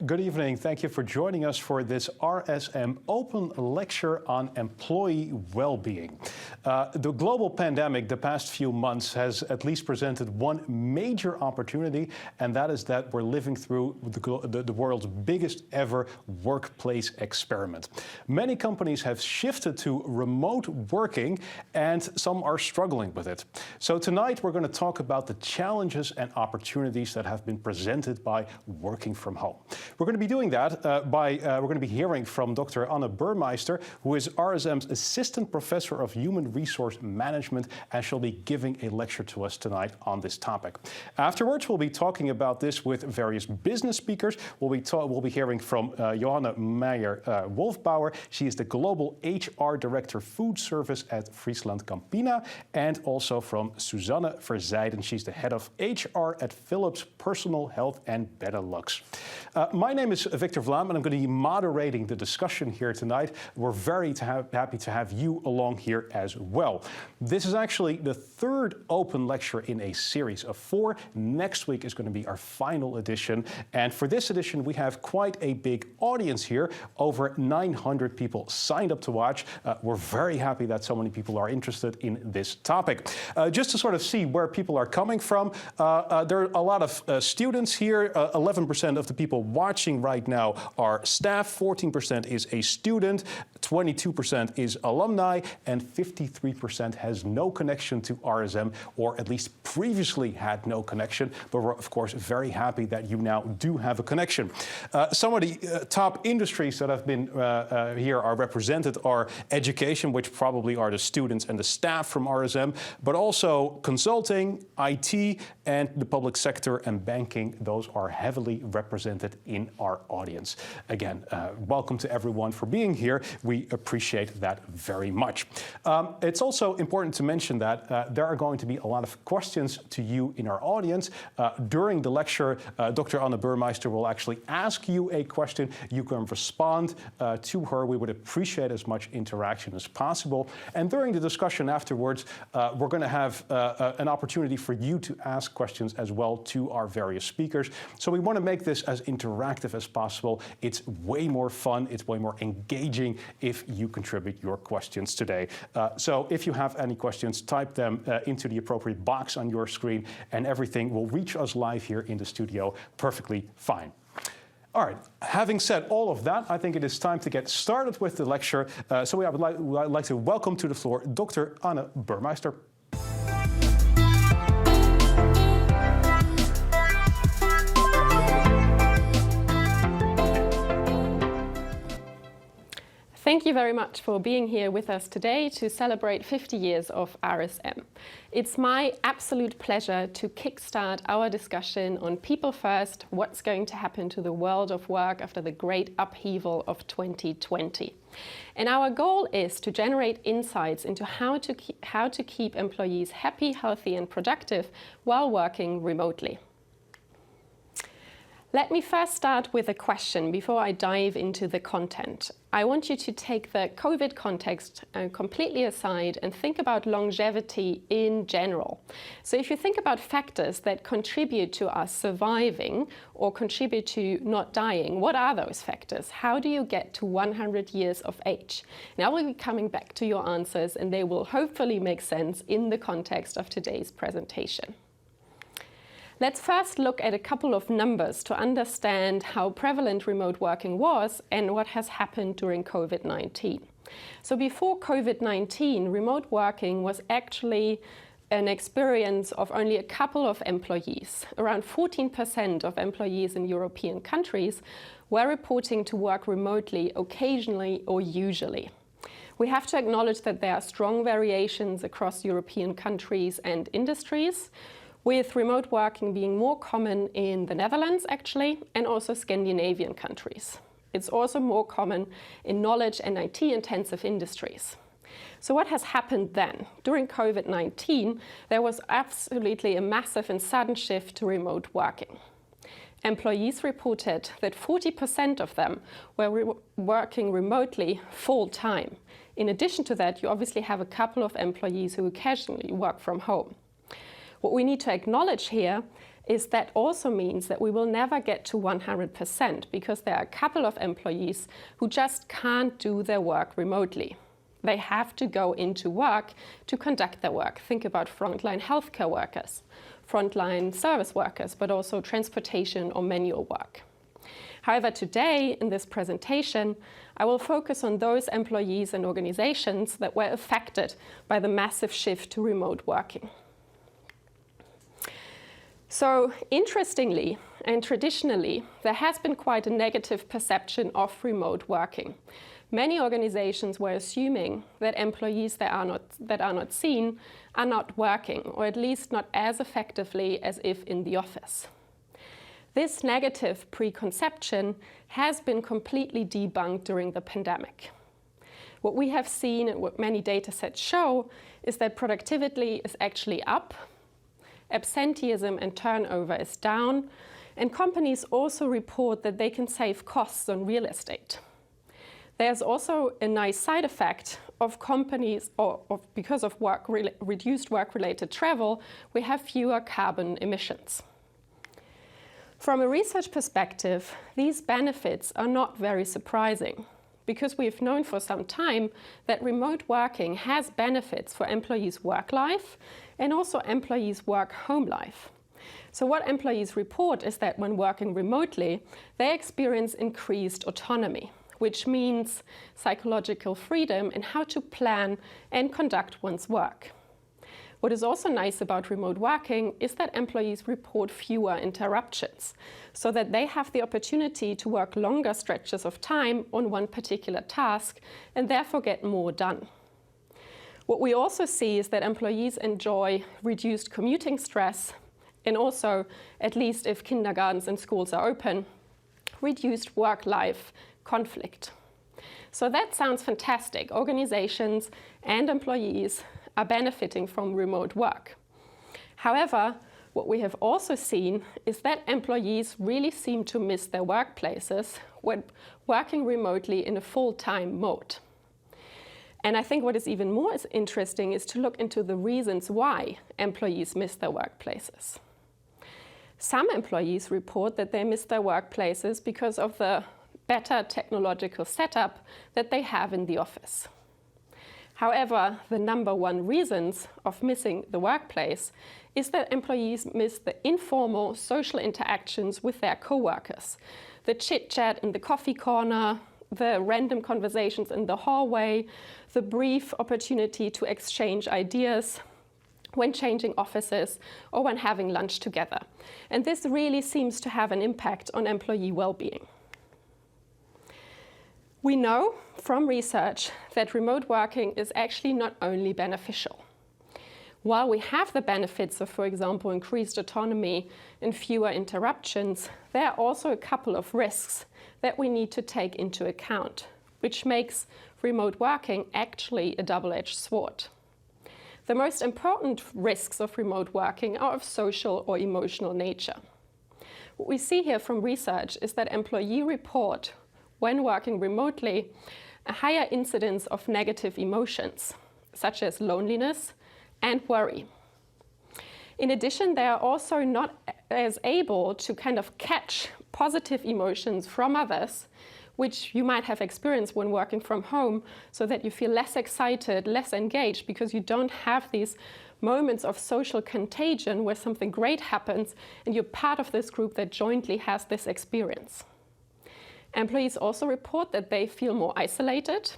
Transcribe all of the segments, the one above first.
Good evening. Thank you for joining us for this RSM Open Lecture on employee well-being. The global pandemic the past few months has at least presented one major opportunity, and that is that we're living through the world's biggest ever workplace experiment. Many companies have shifted to remote working, and some are struggling with it. So tonight we're going to talk about the challenges and opportunities that have been presented by working from home. We're going to be doing that we're going to be hearing from Dr. Anne Burmeister, who is RSM's Assistant Professor of Human Resource Management, and she'll be giving a lecture to us tonight on this topic. Afterwards, we'll be talking about this with various business speakers. We'll be hearing from Johanna Wolfpauer. She is the Global HR Director Food Service at Friesland Campina, and also from Susanne Verzijden. She's the Head of HR at Philips Personal Health and Benelux. My name is Victor Vlaam, and I'm going to be moderating the discussion here tonight. We're very happy to have you along here as well. This is actually the third open lecture in a series of 4. Next week is going to be our final edition. And for this edition, we have quite a big audience here. Over 900 people signed up to watch. We're very happy that so many people are interested in this topic. Just to sort of see where people are coming from, there are a lot of students here. 11% of the people watching right now are staff, 14% is a student, 22% is alumni, and 53% has no connection to RSM, or at least previously had no connection. But we're, of course, very happy that you now do have a connection. Some of the top industries that have been here are represented are education, which probably are the students and the staff from RSM, but also consulting, IT, and the public sector and banking. Those are heavily represented in our audience. Again, welcome to everyone for being here. We appreciate that very much. It's also important to mention that there are going to be a lot of questions to you in our audience. During the lecture, Dr. Anne Burmeister will actually ask you a question. You can respond to her. We would appreciate as much interaction as possible. And during the discussion afterwards, we're going to have an opportunity for you to ask questions as well to our various speakers. So we want to make this as interactive as possible. It's way more fun, it's way more engaging if you contribute your questions today. So if you have any questions, type them into the appropriate box on your screen, and everything will reach us live here in the studio perfectly fine. All right, having said all of that, I think it is time to get started with the lecture. So I would like to welcome to the floor Dr. Anne Burmeister. Thank you very much for being here with us today to celebrate 50 years of RSM. It's my absolute pleasure to kickstart our discussion on people first, what's going to happen to the world of work after the great upheaval of 2020. And our goal is to generate insights into how to keep employees happy, healthy, and productive while working remotely. Let me first start with a question before I dive into the content. I want you to take the COVID context completely aside and think about longevity in general. So if you think about factors that contribute to us surviving or contribute to not dying, what are those factors? How do you get to 100 years of age? Now we'll be coming back to your answers, and they will hopefully make sense in the context of today's presentation. Let's first look at a couple of numbers to understand how prevalent remote working was and what has happened during COVID-19. So before COVID-19, remote working was actually an experience of only a couple of employees. Around 14% of employees in European countries were reporting to work remotely occasionally or usually. We have to acknowledge that there are strong variations across European countries and industries, with remote working being more common in the Netherlands, actually, and also Scandinavian countries. It's also more common in knowledge and IT-intensive industries. So what has happened then? During COVID-19, there was absolutely a massive and sudden shift to remote working. Employees reported that 40% of them were working remotely full-time. In addition to that, you obviously have a couple of employees who occasionally work from home. What we need to acknowledge here is that also means that we will never get to 100% because there are a couple of employees who just can't do their work remotely. They have to go into work to conduct their work. Think about frontline healthcare workers, frontline service workers, but also transportation or manual work. However, today in this presentation, I will focus on those employees and organizations that were affected by the massive shift to remote working. So interestingly and traditionally, there has been quite a negative perception of remote working. Many organizations were assuming that employees that are not seen are not working, or at least not as effectively as if in the office. This negative preconception has been completely debunked during the pandemic. What we have seen and what many data sets show is that productivity is actually up, absenteeism and turnover is down, and companies also report that they can save costs on real estate. There's also a nice side effect of companies, because of reduced work-related travel, we have fewer carbon emissions. From a research perspective, these benefits are not very surprising because we've known for some time that remote working has benefits for employees' work life and also employees' work-home life. So what employees report is that when working remotely, they experience increased autonomy, which means psychological freedom in how to plan and conduct one's work. What is also nice about remote working is that employees report fewer interruptions, so that they have the opportunity to work longer stretches of time on one particular task and therefore get more done. What we also see is that employees enjoy reduced commuting stress and also, at least if kindergartens and schools are open, reduced work-life conflict. So that sounds fantastic. Organizations and employees are benefiting from remote work. However, what we have also seen is that employees really seem to miss their workplaces when working remotely in a full-time mode. And I think what is even more interesting is to look into the reasons why employees miss their workplaces. Some employees report that they miss their workplaces because of the better technological setup that they have in the office. However, the number one reasons of missing the workplace is that employees miss the informal social interactions with their co-workers, the chit-chat in the coffee corner, the random conversations in the hallway, the brief opportunity to exchange ideas when changing offices or when having lunch together. And this really seems to have an impact on employee well-being. We know from research that remote working is actually not only beneficial. While we have the benefits of, for example, increased autonomy and fewer interruptions, there are also a couple of risks that we need to take into account, which makes remote working actually a double-edged sword. The most important risks of remote working are of social or emotional nature. What we see here from research is that employees report when working remotely, a higher incidence of negative emotions, such as loneliness and worry. In addition, they are also not as able to kind of catch positive emotions from others, which you might have experienced when working from home, so that you feel less excited, less engaged, because you don't have these moments of social contagion where something great happens and you're part of this group that jointly has this experience. Employees also report that they feel more isolated,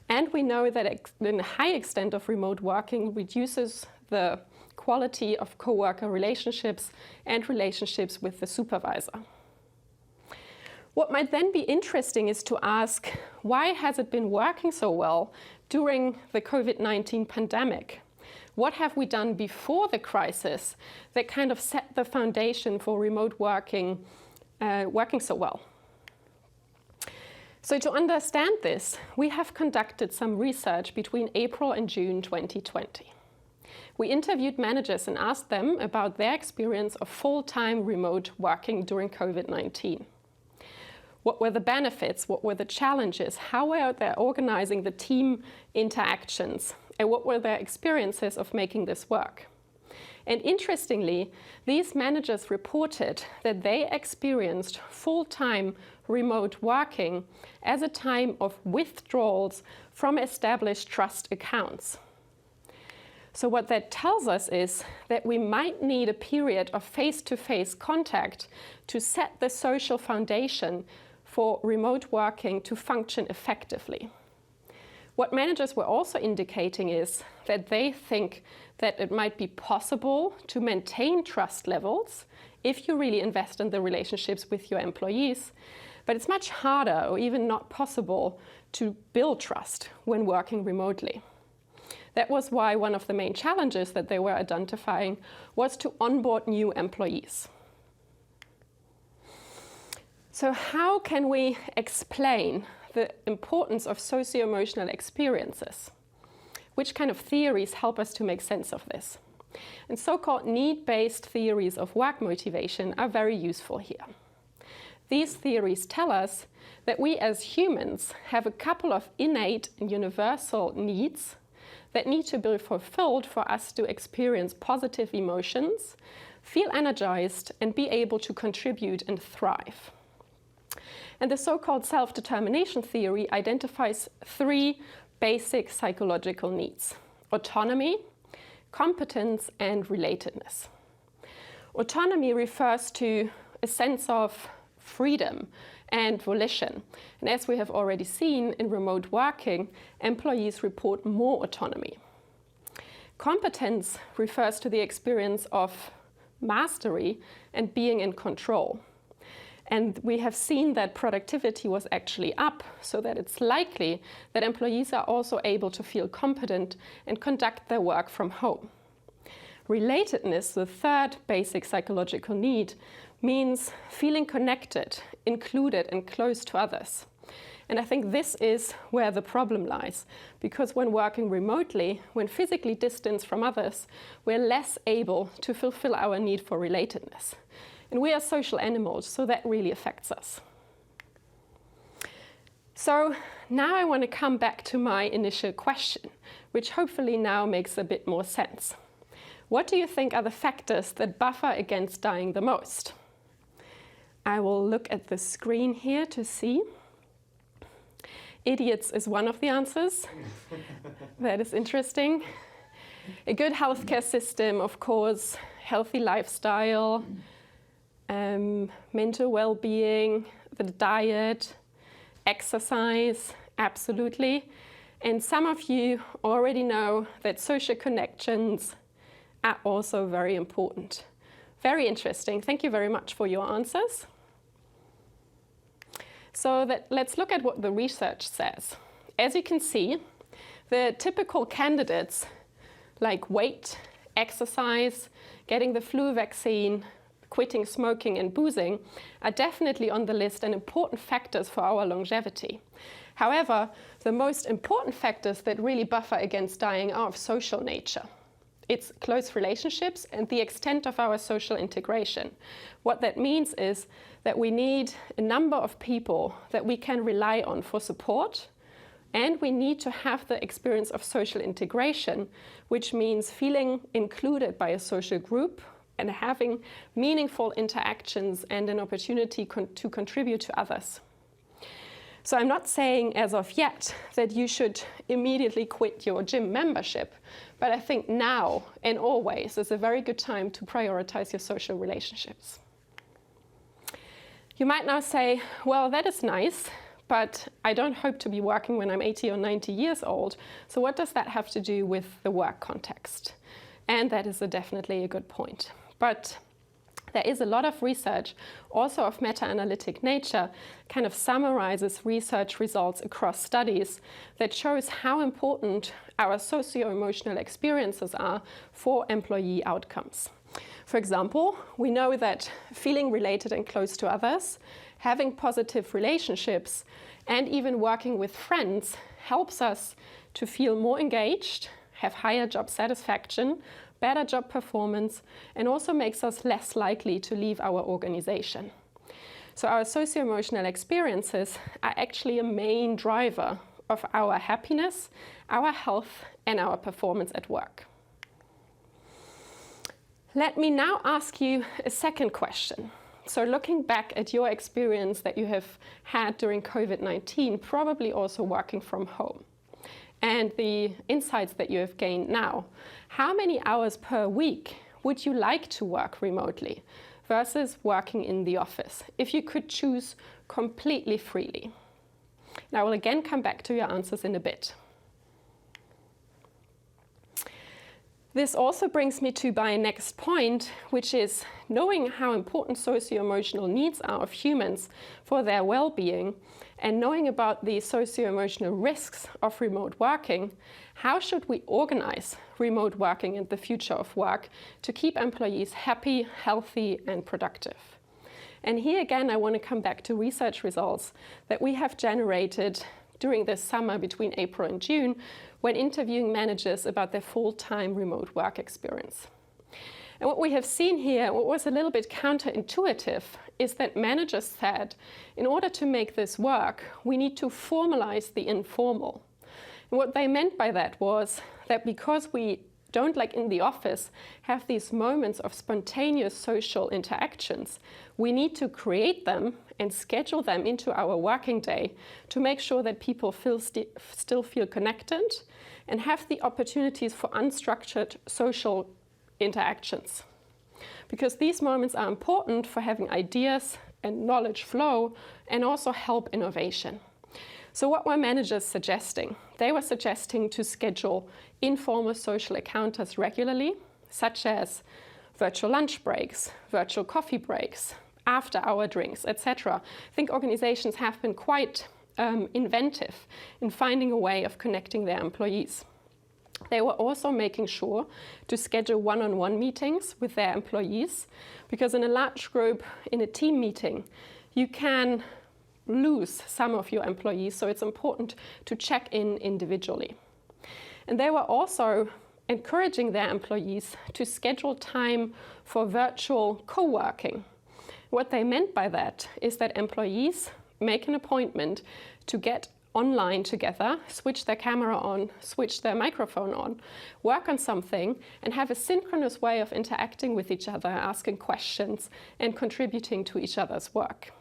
and we know that a high extent of remote working reduces the quality of co-worker relationships and relationships with the supervisor. What might then be interesting is to ask, why has it been working so well during the COVID-19 pandemic? What have we done before the crisis that kind of set the foundation for remote working working so well? So to understand this, we have conducted some research between April and June 2020. We interviewed managers and asked them about their experience of full-time remote working during COVID-19. What were the benefits? What were the challenges? How were they organizing the team interactions? And what were their experiences of making this work? And interestingly, these managers reported that they experienced full-time remote working as a time of withdrawals from established trust accounts. So what that tells us is that we might need a period of face-to-face contact to set the social foundation for remote working to function effectively. What managers were also indicating is that they think that it might be possible to maintain trust levels if you really invest in the relationships with your employees, but it's much harder or even not possible to build trust when working remotely. That was why one of the main challenges that they were identifying was to onboard new employees. So how can we explain the importance of socio-emotional experiences? Which kind of theories help us to make sense of this? And so-called need-based theories of work motivation are very useful here. These theories tell us that we as humans have a couple of innate and universal needs that need to be fulfilled for us to experience positive emotions, feel energized, and be able to contribute and thrive. And the so-called self-determination theory identifies three basic psychological needs: autonomy, competence, and relatedness. Autonomy refers to a sense of freedom and volition. And as we have already seen in remote working, employees report more autonomy. Competence refers to the experience of mastery and being in control. And we have seen that productivity was actually up, so that it's likely that employees are also able to feel competent and conduct their work from home. Relatedness, the third basic psychological need, means feeling connected, included, and close to others. And I think this is where the problem lies, because when working remotely, when physically distanced from others, we're less able to fulfill our need for relatedness. And we are social animals, so that really affects us. So now I want to come back to my initial question, which hopefully now makes a bit more sense. What do you think are the factors that buffer against dying the most? I will look at the screen here to see. Idiots is one of the answers. That is interesting. A good healthcare system, of course, healthy lifestyle, mental well-being, the diet, exercise, absolutely. And some of you already know that social connections are also very important. Very interesting. Thank you very much for your answers. So let's look at what the research says. As you can see, the typical candidates like weight, exercise, getting the flu vaccine, quitting smoking and boozing are definitely on the list and important factors for our longevity. However, the most important factors that really buffer against dying are of social nature. It's close relationships and the extent of our social integration. What that means is that we need a number of people that we can rely on for support, and we need to have the experience of social integration, which means feeling included by a social group and having meaningful interactions and an opportunity to contribute to others. So I'm not saying as of yet that you should immediately quit your gym membership, but I think now and always is a very good time to prioritize your social relationships. You might now say, well, that is nice, but I don't hope to be working when I'm 80 or 90 years old. So what does that have to do with the work context? And that is definitely a good point. But there is a lot of research, also of meta-analytic nature, kind of summarizes research results across studies that shows how important our socio-emotional experiences are for employee outcomes. For example, we know that feeling related and close to others, having positive relationships, and even working with friends helps us to feel more engaged, have higher job satisfaction, better job performance, and also makes us less likely to leave our organization. So our socio-emotional experiences are actually a main driver of our happiness, our health, and our performance at work. Let me now ask you a second question. So looking back at your experience that you have had during COVID-19, probably also working from home, and the insights that you have gained now, how many hours per week would you like to work remotely versus working in the office, if you could choose completely freely? And I will again come back to your answers in a bit. This also brings me to my next point, which is knowing how important socio-emotional needs are of humans for their well-being, and knowing about the socio-emotional risks of remote working, how should we organize remote working and the future of work to keep employees happy, healthy, and productive? And here again, I want to come back to research results that we have generated during this summer between April and June, when interviewing managers about their full-time remote work experience. And what we have seen here, what was a little bit counterintuitive, is that managers said, in order to make this work, we need to formalize the informal. And what they meant by that was that because we don't, like in the office, have these moments of spontaneous social interactions, we need to create them and schedule them into our working day to make sure that people still feel connected and have the opportunities for unstructured social interactions. Because these moments are important for having ideas and knowledge flow and also help innovation. So what were managers suggesting? They were suggesting to schedule informal social encounters regularly, such as virtual lunch breaks, virtual coffee breaks, after-hour drinks, etc. I think organizations have been quite inventive in finding a way of connecting their employees. They were also making sure to schedule one-on-one meetings with their employees, because in a large group, in a team meeting, you can lose some of your employees, so it's important to check in individually. And they were also encouraging their employees to schedule time for virtual co-working. What they meant by that is that employees make an appointment to get online together, switch their camera on, switch their microphone on, work on something, and have a synchronous way of interacting with each other, asking questions, and contributing to each other's work.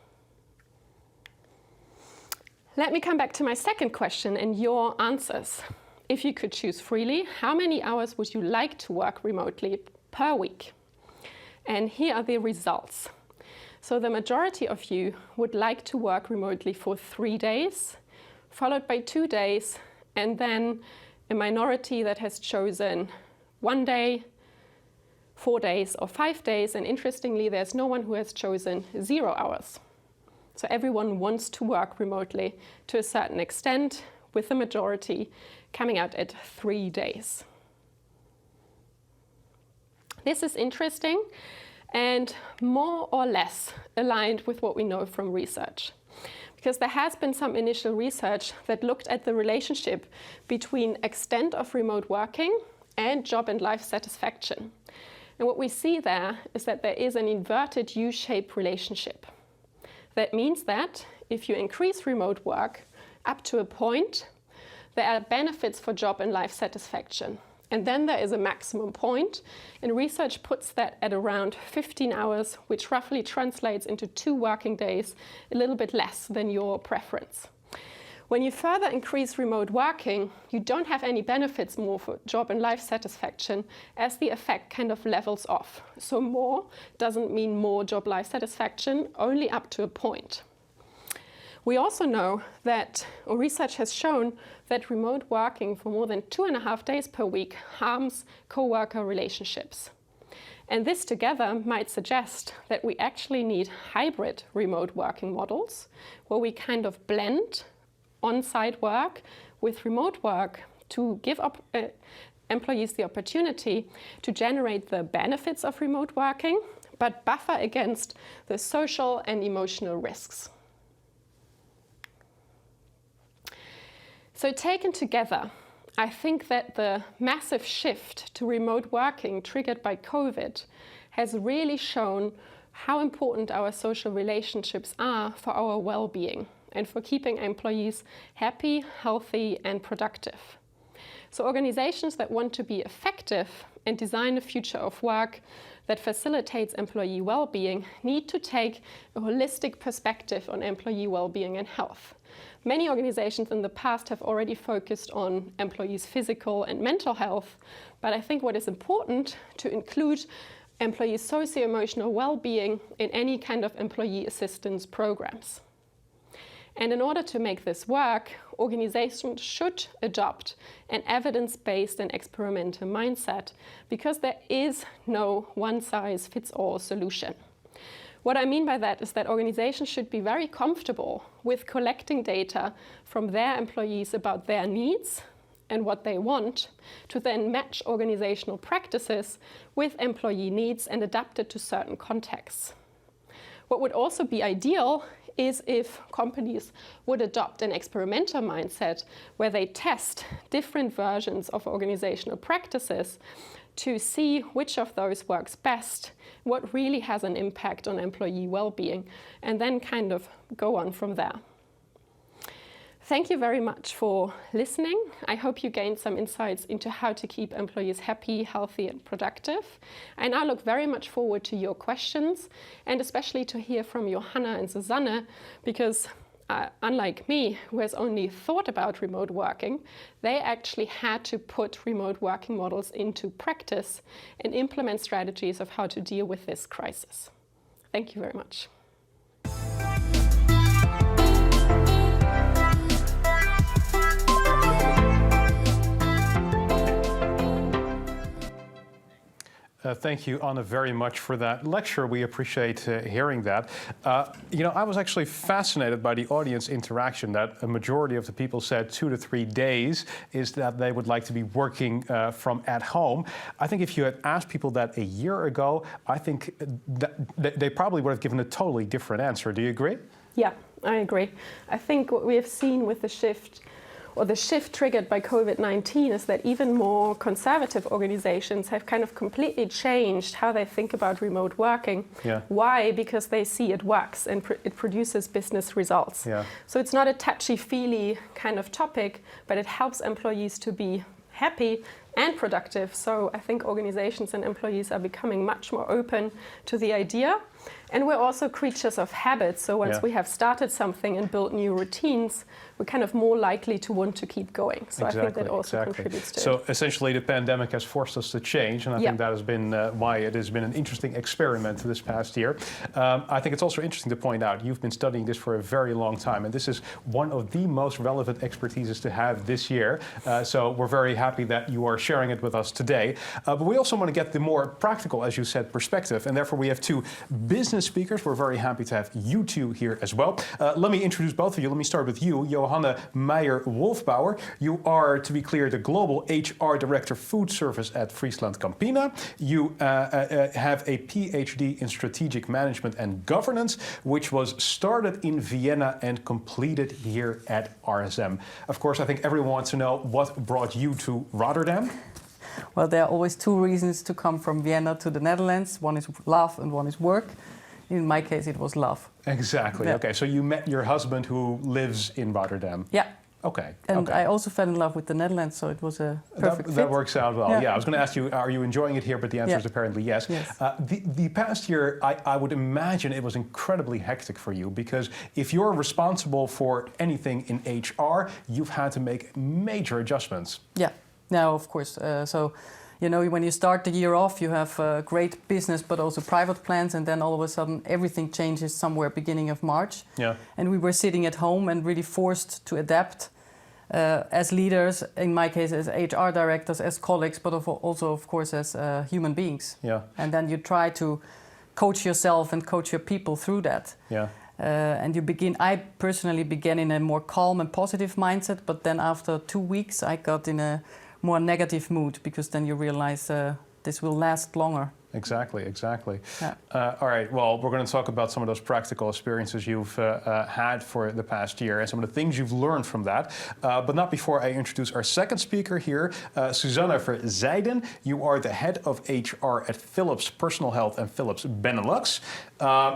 Let me come back to my second question and your answers. If you could choose freely, how many hours would you like to work remotely per week? And here are the results. So the majority of you would like to work remotely for 3 days, followed by 2 days, and then a minority that has chosen 1 day, 4 days, or 5 days. And interestingly, there's no one who has chosen 0 hours. So everyone wants to work remotely to a certain extent, with the majority coming out at 3 days. This is interesting and more or less aligned with what we know from research. Because there has been some initial research that looked at the relationship between extent of remote working and job and life satisfaction. And what we see there is that there is an inverted U-shaped relationship. That means that if you increase remote work up to a point, there are benefits for job and life satisfaction. And then there is a maximum point, and research puts that at around 15 hours, which roughly translates into 2 working days, a little bit less than your preference. When you further increase remote working, you don't have any benefits more for job and life satisfaction, as the effect kind of levels off. So more doesn't mean more job life satisfaction, only up to a point. We also know that, or research has shown, that remote working for more than 2.5 days per week harms co-worker relationships. And this together might suggest that we actually need hybrid remote working models, where we kind of blend on-site work with remote work to give employees the opportunity to generate the benefits of remote working, but buffer against the social and emotional risks. So taken together, I think that the massive shift to remote working triggered by COVID has really shown how important our social relationships are for our well-being and for keeping employees happy, healthy, and productive. So organizations that want to be effective and design a future of work that facilitates employee well-being need to take a holistic perspective on employee well-being and health. Many organizations in the past have already focused on employees' physical and mental health, but I think what is important to include employees' socio-emotional well-being in any kind of employee assistance programs. And in order to make this work, organizations should adopt an evidence-based and experimental mindset, because there is no one-size-fits-all solution. What I mean by that is that organizations should be very comfortable with collecting data from their employees about their needs and what they want, to then match organizational practices with employee needs and adapt it to certain contexts. What would also be ideal is if companies would adopt an experimental mindset where they test different versions of organizational practices to see which of those works best, what really has an impact on employee well-being, and then kind of go on from there. Thank you very much for listening. I hope you gained some insights into how to keep employees happy, healthy, and productive. I now look very much forward to your questions, and especially to hear from Johanna and Susanne, because unlike me, who has only thought about remote working, they actually had to put remote working models into practice and implement strategies of how to deal with this crisis. Thank you very much. Thank you, Anne, very much for that lecture. We appreciate hearing that. I was actually fascinated by the audience interaction, that a majority of the people said 2 to 3 days is that they would like to be working from at home. I think if you had asked people that a year ago, I think that they probably would have given a totally different answer. Do you agree? Yeah, I agree. I think what we have seen with the shift triggered by COVID-19 is that even more conservative organizations have kind of completely changed how they think about remote working. Yeah. Why? Because they see it works and it produces business results. Yeah. So it's not a touchy-feely kind of topic, but it helps employees to be happy and productive. So I think organizations and employees are becoming much more open to the idea. And we're also creatures of habit. So once we have started something and built new routines, we're kind of more likely to want to keep going. So I think that also contributes to it. So essentially the pandemic has forced us to change, and I think that has been why it has been an interesting experiment this past year. I think it's also interesting to point out, you've been studying this for a very long time, and this is one of the most relevant expertises to have this year. So we're very happy that you are sharing it with us today. But we also want to get the more practical, as you said, perspective, and therefore we have two business speakers. We're very happy to have you two here as well. Let me introduce both of you. Let me start with you, Johanna Wolfpauer. You are, to be clear, the Global HR Director Food Service at Friesland Campina. You have a PhD in Strategic Management and Governance, which was started in Vienna and completed here at RSM. Of course, I think everyone wants to know what brought you to Rotterdam. Well, there are always two reasons to come from Vienna to the Netherlands. One is love and one is work. In my case, it was love. Exactly. Yeah. Okay, so you met your husband who lives in Rotterdam. Yeah. Okay. And I also fell in love with the Netherlands, so it was a perfect fit. That works out well. Yeah, I was going to ask you, are you enjoying it here? But the answer is apparently yes. The past year, I would imagine it was incredibly hectic for you, because if you're responsible for anything in HR, you've had to make major adjustments. Yeah. No, of course. When you start the year off, you have great business, but also private plans, and then all of a sudden everything changes somewhere beginning of March. Yeah. And we were sitting at home and really forced to adapt as leaders, in my case as HR directors, as colleagues, but also, of course, as human beings. Yeah. And then you try to coach yourself and coach your people through that. Yeah. And I personally began in a more calm and positive mindset, but then after 2 weeks I got in a more negative mood, because then you realize this will last longer. Exactly. Yeah. All right, well, we're going to talk about some of those practical experiences you've had for the past year and some of the things you've learned from that. But not before I introduce our second speaker here, Susanna Verzijden. You are the head of HR at Philips Personal Health and Philips Benelux.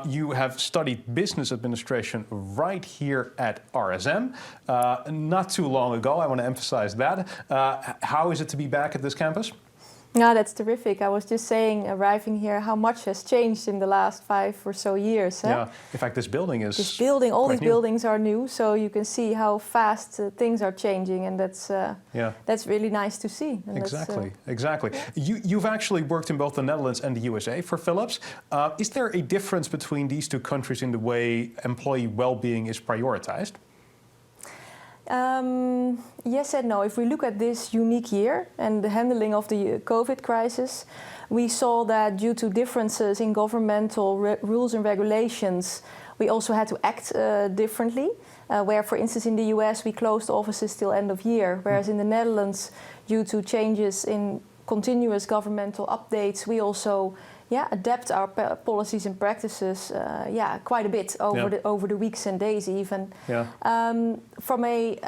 You have studied business administration right here at RSM. Not too long ago, I want to emphasize that. How is it to be back at this campus? No, that's terrific. I was just saying, arriving here, how much has changed in the last 5 or so years. Yeah, in fact, this building is all these new. buildings are new, so you can see how fast things are changing, and that's really nice to see. And exactly. You've actually worked in both the Netherlands and the USA for Philips. Is there a difference between these two countries in the way employee well-being is prioritized? Yes and no. If we look at this unique year and the handling of the COVID crisis, we saw that due to differences in governmental rules and regulations, we also had to act differently. Where, for instance, in the US, we closed offices till end of year, whereas in the Netherlands, due to changes in continuous governmental updates, we also adapt our policies and practices quite a bit over the weeks and days even. Yeah. From a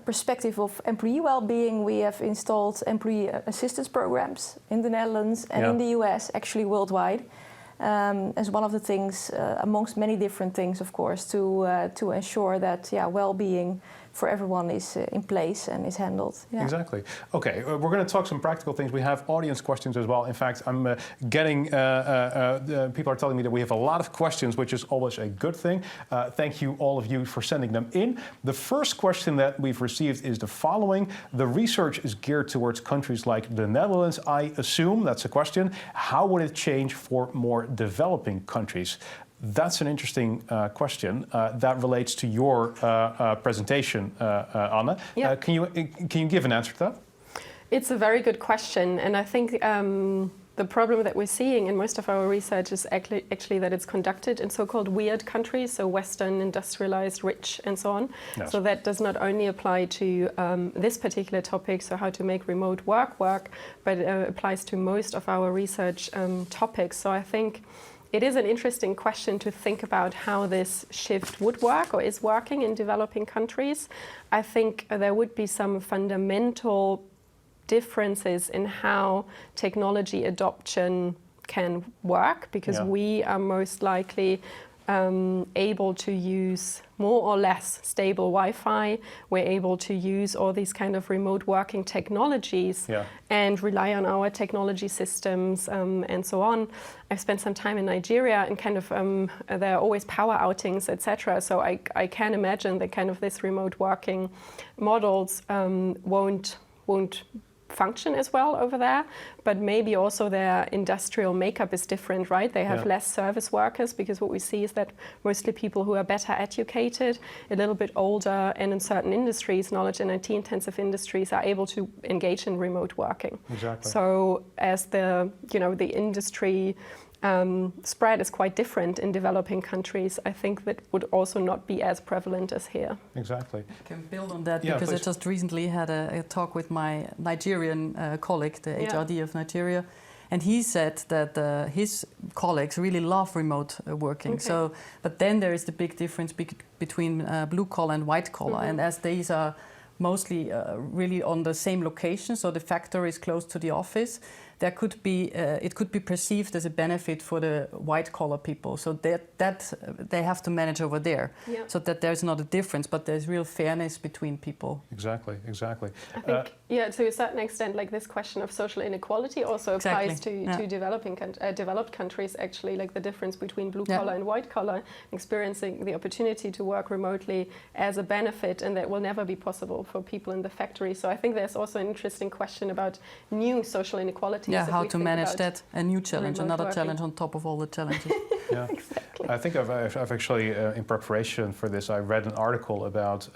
perspective of employee well-being, we have installed employee assistance programs in the Netherlands and in the US, actually worldwide, as one of the things, amongst many different things, of course, to ensure that well-being for everyone is in place and is handled. Yeah. Exactly. Okay, we're going to talk some practical things. We have audience questions as well. In fact, I'm getting, people are telling me that we have a lot of questions, which is always a good thing. Thank you, all of you, for sending them in. The first question that we've received is the following. The research is geared towards countries like the Netherlands. I assume, that's a question, how would it change for more developing countries? That's an interesting question that relates to your presentation, Anne. Yeah. Can you give an answer to that? It's a very good question, and I think the problem that we're seeing in most of our research is actually that it's conducted in so-called weird countries, so Western, industrialized, rich, and so on. Yes. So that does not only apply to this particular topic, so how to make remote work, but it applies to most of our research topics. So I think it is an interesting question to think about how this shift would work or is working in developing countries. I think there would be some fundamental differences in how technology adoption can work, because we are most likely able to use more or less stable Wi-Fi. We're able to use all these kind of remote working technologies and rely on our technology systems and so on. I've spent some time in Nigeria, and kind of there are always power outings, etc. So I can imagine that kind of this remote working models won't function as well over there, but maybe also their industrial makeup is different, right? They have less service workers, because what we see is that mostly people who are better educated, a little bit older, and in certain industries, knowledge and IT intensive industries, are able to engage in remote working. Exactly. So as the industry spread is quite different in developing countries, I think that would also not be as prevalent as here. Exactly. I can build on that, Yeah, because please. I just recently had a talk with my Nigerian colleague, the HRD of Nigeria, and he said that his colleagues really love remote working. Okay. So, but then there is the big difference between blue collar and white collar, and as these are mostly really on the same location, so the factory is close to the office, there could be it could be perceived as a benefit for the white collar people, so that they have to manage over there, so that there's not a difference, but there's real fairness between people. Exactly. I think to a certain extent, like this question of social inequality also applies to developed countries, actually, like the difference between blue collar and white collar, experiencing the opportunity to work remotely as a benefit, and that will never be possible for people in the factory. So I think there's also an interesting question about new social inequalities. Yeah, how to manage that, a new challenge, another challenge on top of all the challenges. Exactly. I think I've actually, in preparation for this, I read an article about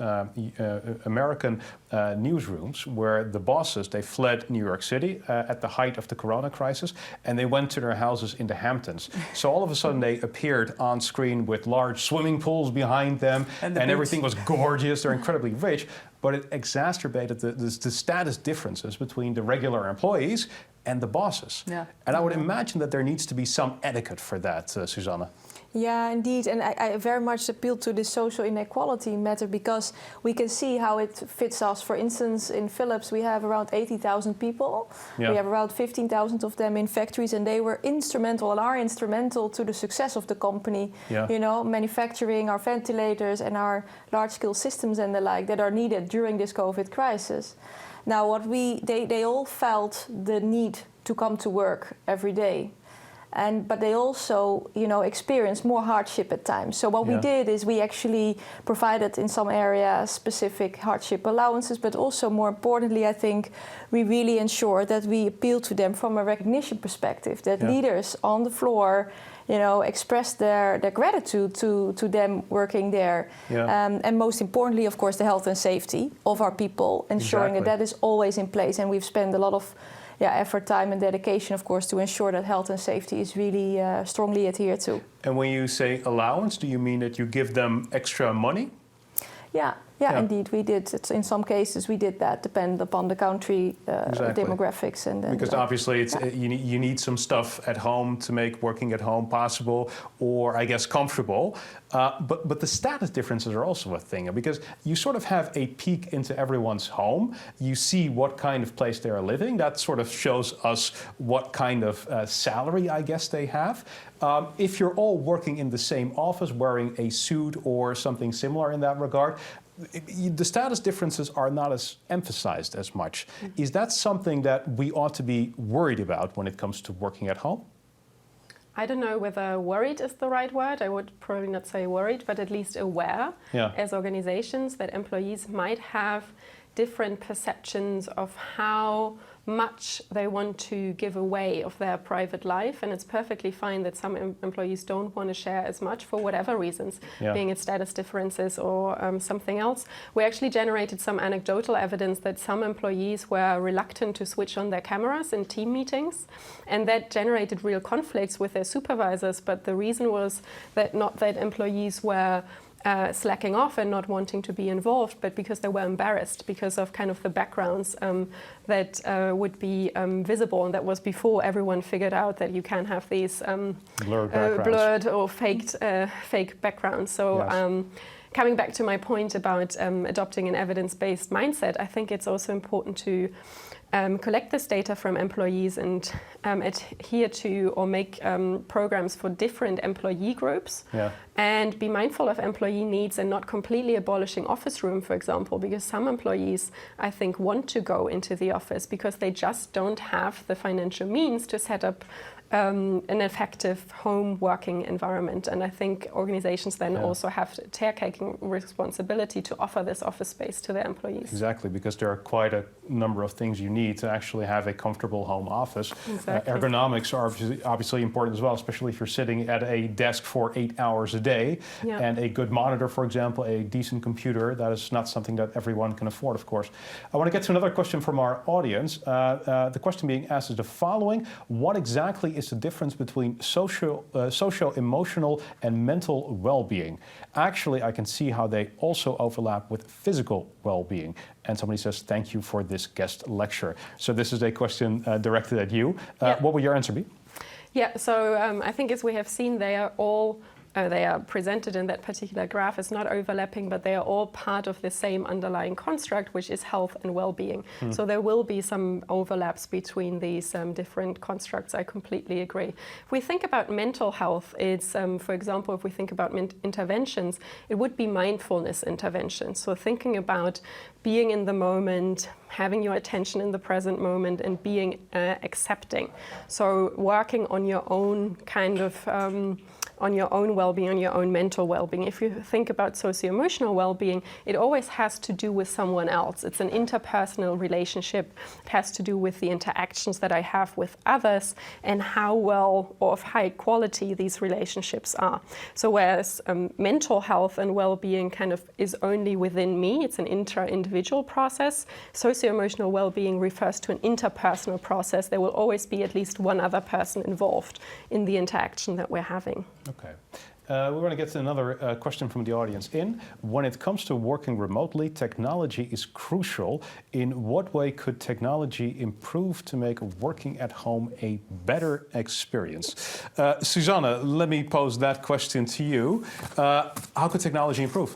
American newsrooms where the bosses, they fled New York City at the height of the corona crisis, and they went to their houses in the Hamptons. So all of a sudden they appeared on screen with large swimming pools behind them, and everything was gorgeous, they're incredibly rich. but it exacerbated the status differences between the regular employees and the bosses. Yeah. And I would imagine that there needs to be some etiquette for that, Susanne. Yeah, indeed. And I very much appeal to this social inequality matter because we can see how it fits us. For instance, in Philips, we have around 80,000 people. Yeah. We have around 15,000 of them in factories, and they were instrumental and are instrumental to the success of the company. Yeah. You know, manufacturing our ventilators and our large-scale systems and the like that are needed during this COVID crisis. Now, they all felt the need to come to work every day. But they also, you know, experienced more hardship at times. So what we did is we actually provided in some areas specific hardship allowances, but also more importantly, I think we really ensured that we appeal to them from a recognition perspective, that leaders on the floor, you know, express their gratitude to them working there. Yeah. And most importantly, of course, the health and safety of our people, ensuring that is always in place. And we've spent a lot of effort, time and dedication, of course, to ensure that health and safety is really strongly adhered to. And when you say allowance, do you mean that you give them extra money? Yeah, indeed, we did. In some cases, we did that, depend upon the country demographics. Because obviously, it's, you need some stuff at home to make working at home possible, or I guess comfortable. But the status differences are also a thing, because you sort of have a peek into everyone's home. You see what kind of place they are living. That sort of shows us what kind of salary, I guess, they have. If you're all working in the same office, wearing a suit or something similar in that regard, the status differences are not as emphasized as much. Is that something that we ought to be worried about when it comes to working at home? I don't know whether worried is the right word. I would probably not say worried, but at least aware as organizations that employees might have different perceptions of how much they want to give away of their private life, and it's perfectly fine that some employees don't want to share as much for whatever reasons, being it status differences or something else. We actually generated some anecdotal evidence that some employees were reluctant to switch on their cameras in team meetings, and that generated real conflicts with their supervisors, but the reason was that not that employees were slacking off and not wanting to be involved, but because they were embarrassed because of kind of the backgrounds that would be visible, and that was before everyone figured out that you can have these blurred or fake backgrounds. So coming back to my point about adopting an evidence-based mindset, I think it's also important to collect this data from employees and adhere to or make programs for different employee groups, and be mindful of employee needs and not completely abolishing office room, for example, because some employees, I think, want to go into the office because they just don't have the financial means to set up an effective home working environment. And I think organizations then also have caretaking responsibility to offer this office space to their employees. Exactly, because there are quite a number of things you need to actually have a comfortable home office. Ergonomics are obviously important as well, especially if you're sitting at a desk for 8 hours a day. And a good monitor, for example, a decent computer, that is not something that everyone can afford, of course. I want to get to another question from our audience. The question being asked is the following: what exactly is the difference between socio-emotional and mental well-being? Actually, I can see how they also overlap with physical well-being. And somebody says, thank you for this guest lecture. So this is a question directed at you. What would your answer be? Yeah, so I think as we have seen, they are all they are presented in that particular graph as not overlapping, but they are all part of the same underlying construct, which is health and well-being. So there will be some overlaps between these different constructs. I completely agree. If we think about mental health, it's, for example, if we think about interventions, it would be mindfulness interventions. So thinking about being in the moment, having your attention in the present moment, and being accepting. So working on your own kind of on your own well-being, on your own mental well-being. If you think about socio-emotional well-being, it always has to do with someone else. It's an interpersonal relationship. It has to do with the interactions that I have with others and how well or of high quality these relationships are. So whereas mental health and well-being kind of is only within me, it's an intra-individual process, socio-emotional well-being refers to an interpersonal process. There will always be at least one other person involved in the interaction that we're having. Okay. We want to get to another question from the audience. When it comes to working remotely, technology is crucial. In what way could technology improve to make working at home a better experience? Susanna, let me pose that question to you. How could technology improve?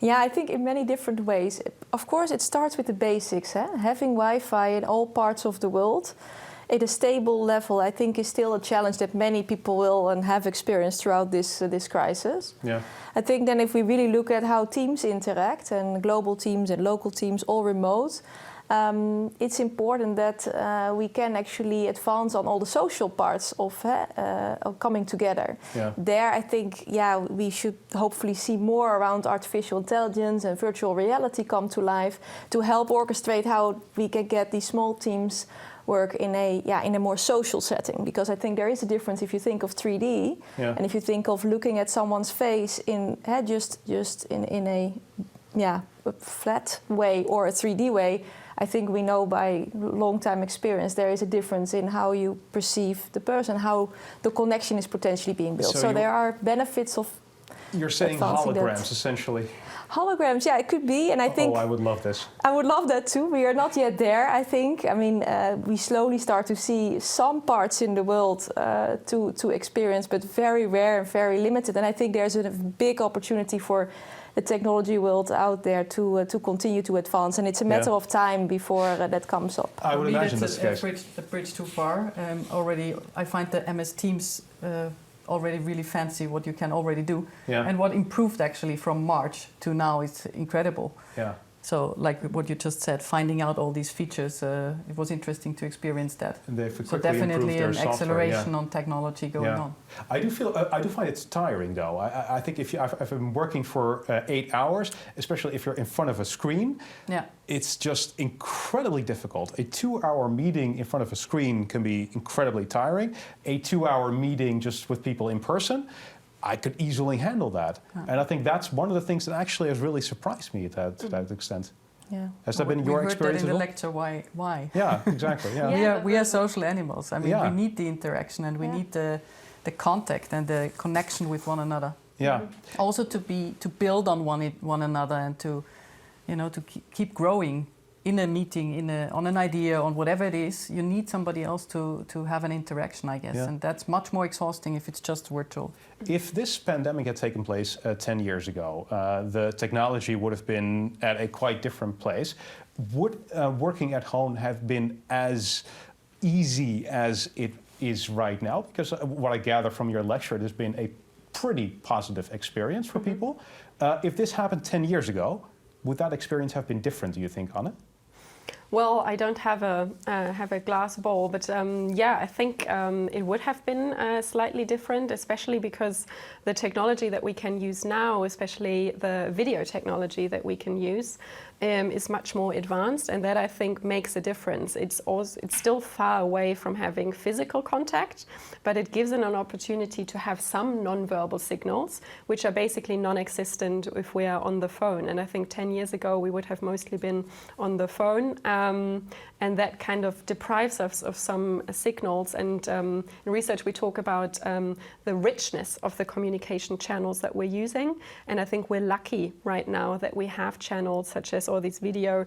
Yeah, I think in many different ways. Of course, it starts with the basics. Having Wi-Fi in all parts of the world at a stable level, I think, is still a challenge that many people will and have experienced throughout this crisis. Yeah. I think then if we really look at how teams interact, and global teams and local teams, all remote, it's important that we can actually advance on all the social parts of coming together. Yeah. There, I think, we should hopefully see more around artificial intelligence and virtual reality come to life to help orchestrate how we can get these small teams work in a more social setting, because I think there is a difference if you think of 3D and if you think of looking at someone's face in just in a flat way or a 3D way. I think we know by long time experience there is a difference in how you perceive the person, how the connection is potentially being built. So there are benefits of. You're saying holograms, essentially. Holograms, yeah, it could be, and I think. Oh, I would love this. I would love that too. We are not yet there, I think. I mean, we slowly start to see some parts in the world to experience, but very rare and very limited. And I think there's a big opportunity for the technology world out there to continue to advance, and it's a matter of time before that comes up. I would imagine that's the case. A bridge too far. Already, I find the MS Teams already really fancy what you can already do, and what improved actually from March to now is incredible. Yeah. So, like what you just said, finding out all these features, it was interesting to experience that. So definitely an acceleration on technology going on. I do find it tiring though. I think if I've been working for 8 hours, especially if you're in front of a screen, it's just incredibly difficult. A 2-hour meeting in front of a screen can be incredibly tiring. A 2-hour meeting just with people in person, I could easily handle that. And I think that's one of the things that actually has really surprised me to that extent. Yeah. Has that been your experience? We heard that in the lecture, why? Yeah, exactly. Yeah. We are social animals. I mean, we need the interaction and we need the contact and the connection with one another. Yeah. Also to build on one another and to keep growing in a meeting, on an idea, on whatever it is. You need somebody else to have an interaction, I guess, and that's much more exhausting if it's just virtual. If this pandemic had taken place 10 years ago, the technology would have been at a quite different place. Would working at home have been as easy as it is right now? Because what I gather from your lecture, it has been a pretty positive experience for people. If this happened 10 years ago, would that experience have been different, do you think, Anne? Well, I don't have a glass ball, but I think it would have been slightly different, especially because the technology that we can use now, especially the video technology that we can use, is much more advanced, and that I think makes a difference. It's still far away from having physical contact, but it gives an opportunity to have some non-verbal signals, which are basically non-existent if we are on the phone. And I think 10 years ago we would have mostly been on the phone, and that kind of deprives us of some signals. And in research we talk about the richness of the communication channels that we're using, and I think we're lucky right now that we have channels such as all these video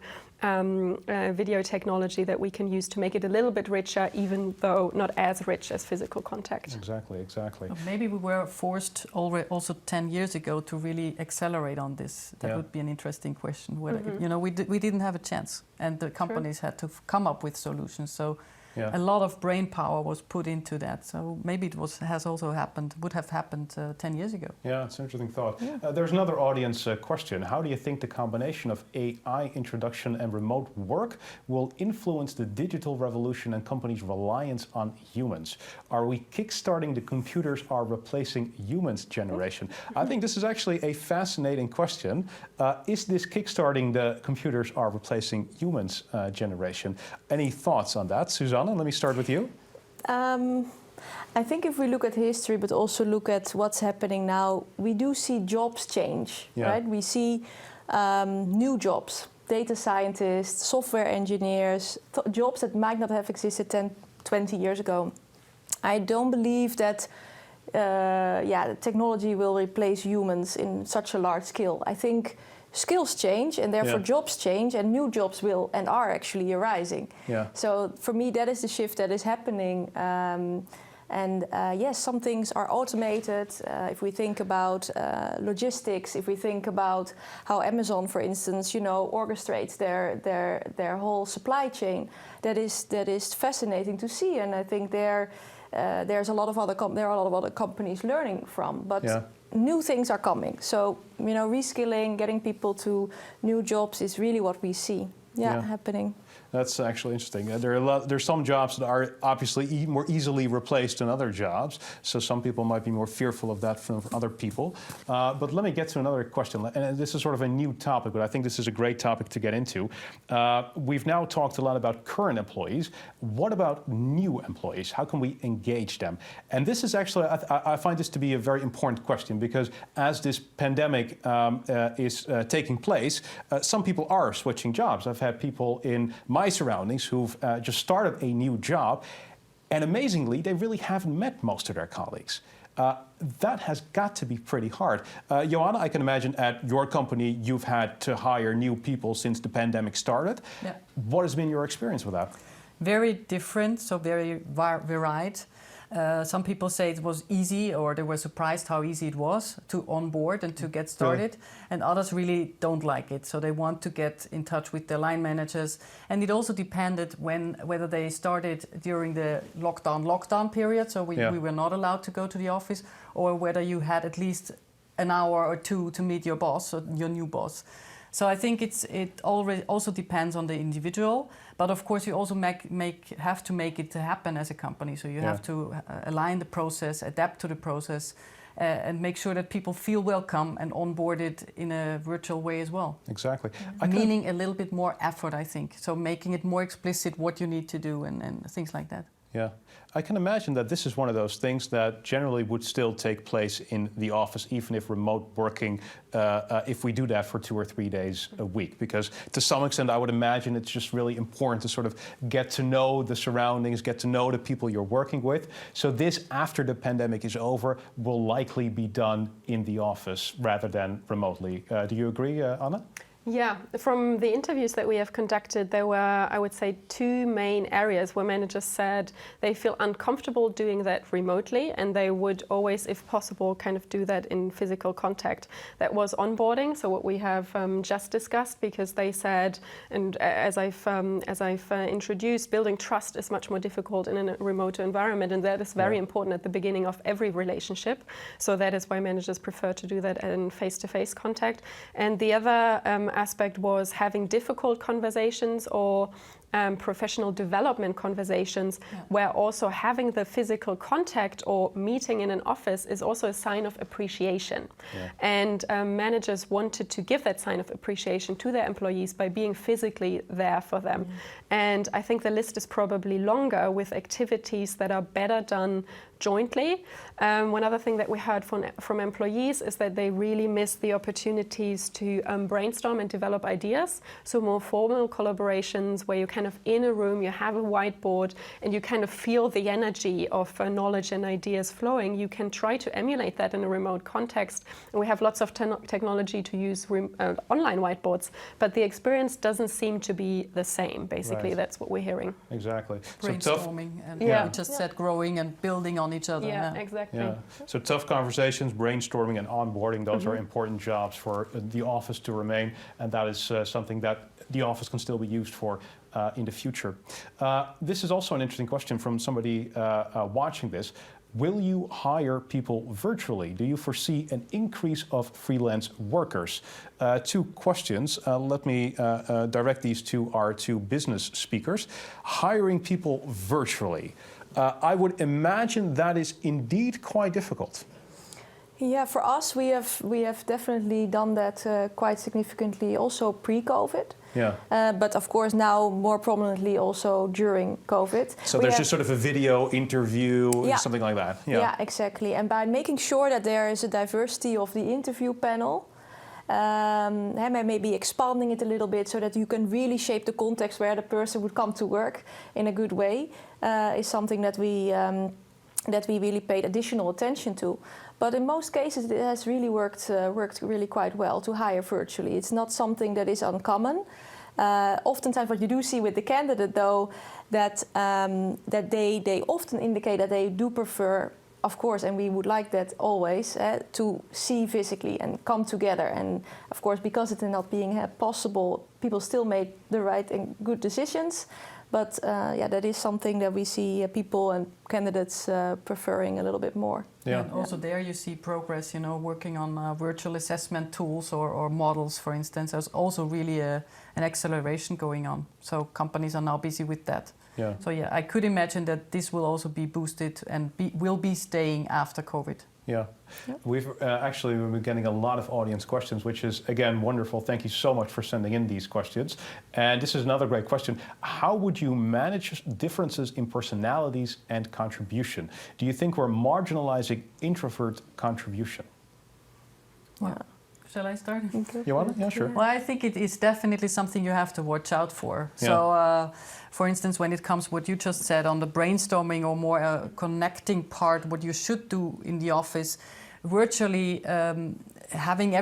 technology that we can use to make it a little bit richer, even though not as rich as physical contact. Exactly. Maybe we were forced already also 10 years ago to really accelerate on this. That would be an interesting question. Whether, we didn't have a chance, and the companies had to come up with solutions. So a lot of brain power was put into that. So maybe it would have happened 10 years ago. Yeah, it's an interesting thought. Yeah. There's another audience question. How do you think the combination of AI introduction and remote work will influence the digital revolution and companies' reliance on humans? Are we kickstarting the computers are replacing humans generation? I think this is actually a fascinating question. Is this kickstarting the computers are replacing humans generation? Any thoughts on that, Susanna? Let me start with you. I think if we look at history, but also look at what's happening now, we do see jobs change, right? We see new jobs, data scientists, software engineers, jobs that might not have existed 10, 20 years ago. I don't believe that technology will replace humans in such a large scale. I think skills change and therefore jobs change, and new jobs will and are actually arising. Yeah. So for me, that is the shift that is happening. Yes, some things are automated. If we think about logistics, if we think about how Amazon, for instance, orchestrates their whole supply chain, that is fascinating to see. And I think there are a lot of other companies learning from. But new things are coming. So reskilling, getting people to new jobs is really what we see happening. That's actually interesting. There's some jobs that are obviously more easily replaced than other jobs. So some people might be more fearful of that from other people. But let me get to another question. And this is sort of a new topic, but I think this is a great topic to get into. We've now talked a lot about current employees. What about new employees? How can we engage them? And this is actually, I find this to be a very important question, because as this pandemic is taking place, some people are switching jobs. I've had people in my surroundings who've just started a new job, and amazingly, they really haven't met most of their colleagues. That has got to be pretty hard. Johanna, I can imagine at your company you've had to hire new people since the pandemic started. Yeah. What has been your experience with that? Very different, so very varied. Some people say it was easy, or they were surprised how easy it was to onboard and to get started. And others really don't like it, so they want to get in touch with their line managers. And it also depended whether they started during the lockdown period, so we were not allowed to go to the office, or whether you had at least an hour or two to meet your boss, or your new boss. So I think it also depends on the individual, but of course you also have to make it happen as a company. So you have to align the process, adapt to the process, and make sure that people feel welcome and onboarded in a virtual way as well. Exactly. Meaning a little bit more effort, I think. So making it more explicit what you need to do and things like that. Yeah, I can imagine that this is one of those things that generally would still take place in the office, even if remote working, if we do that for 2 or 3 days a week. Because to some extent, I would imagine it's just really important to sort of get to know the surroundings, get to know the people you're working with. So this, after the pandemic is over, will likely be done in the office rather than remotely. Do you agree, Anna? Yeah, from the interviews that we have conducted, there were, I would say, 2 main areas where managers said they feel uncomfortable doing that remotely, and they would always, if possible, kind of do that in physical contact. That was onboarding, so what we have just discussed, because they said, and as I've introduced, building trust is much more difficult in a remote environment, and that is very important at the beginning of every relationship. So that is why managers prefer to do that in face-to-face contact. And the other aspect was having difficult conversations or professional development conversations, where also having the physical contact or meeting in an office is also a sign of appreciation. And managers wanted to give that sign of appreciation to their employees by being physically there for them. And I think the list is probably longer, with activities that are better done jointly. One other thing that we heard from employees is that they really miss the opportunities to brainstorm and develop ideas. So more formal collaborations where you kind of in a room, you have a whiteboard and you kind of feel the energy of knowledge and ideas flowing. You can try to emulate that in a remote context. And we have lots of technology to use online whiteboards, but the experience doesn't seem to be the same. Basically, that's what we're hearing. Exactly. Brainstorming and we just said growing and building on each other. Yeah, exactly. Yeah. So tough conversations, brainstorming and onboarding, those are important jobs for the office to remain, and that is something that the office can still be used for in the future. This is also an interesting question from somebody watching this. Will you hire people virtually? Do you foresee an increase of freelance workers? 2 questions. Let me direct these to our 2 business speakers. Hiring people virtually. I would imagine that is indeed quite difficult. Yeah, for us, we have definitely done that quite significantly also pre-COVID. Yeah. But of course now more prominently also during COVID. So there's just sort of a video interview, something like that. Yeah, exactly. And by making sure that there is a diversity of the interview panel, maybe expanding it a little bit so that you can really shape the context where the person would come to work in a good way, is something that we that we really paid additional attention to. But in most cases, it has really worked really quite well to hire virtually. It's not something that is uncommon. Oftentimes, what you do see with the candidate, though, that they often indicate that they do prefer, of course, and we would like that always, to see physically and come together. And of course, because it is not being possible, people still make the right and good decisions. But that is something that we see people and candidates preferring a little bit more. Yeah. And also there you see progress, working on virtual assessment tools or models, for instance. There's also really an acceleration going on. So companies are now busy with that. Yeah. So I could imagine that this will also be boosted and will be staying after COVID. Yeah. We've actually been getting a lot of audience questions, which is, again, wonderful. Thank you so much for sending in these questions. And this is another great question. How would you manage differences in personalities and contribution? Do you think we're marginalizing introvert contribution? Yeah. Shall I start? Okay. Johanna? Yeah, sure. Well, I think it is definitely something you have to watch out for. Yeah. So, for instance, when it comes what you just said on the brainstorming or more connecting part, what you should do in the office, virtually having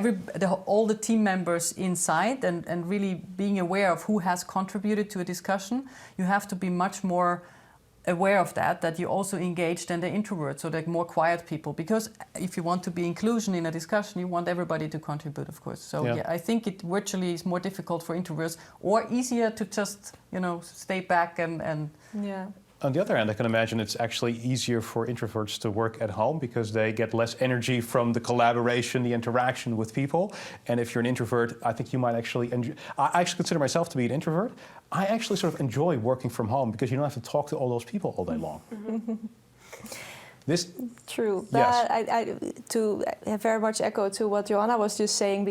all the team members inside and really being aware of who has contributed to a discussion, you have to be much more aware of that you also engage than the introverts, so they're more quiet people. Because if you want to be inclusion in a discussion, you want everybody to contribute, of course. So I think it virtually is more difficult for introverts, or easier to just stay back and. Yeah. On the other hand, I can imagine it's actually easier for introverts to work at home because they get less energy from the collaboration, the interaction with people. And if you're an introvert, I think you might actually enjoy. I actually consider myself to be an introvert. I actually sort of enjoy working from home because you don't have to talk to all those people all day long. Mm-hmm. This true. Yes. I very much echo to what Johanna was just saying,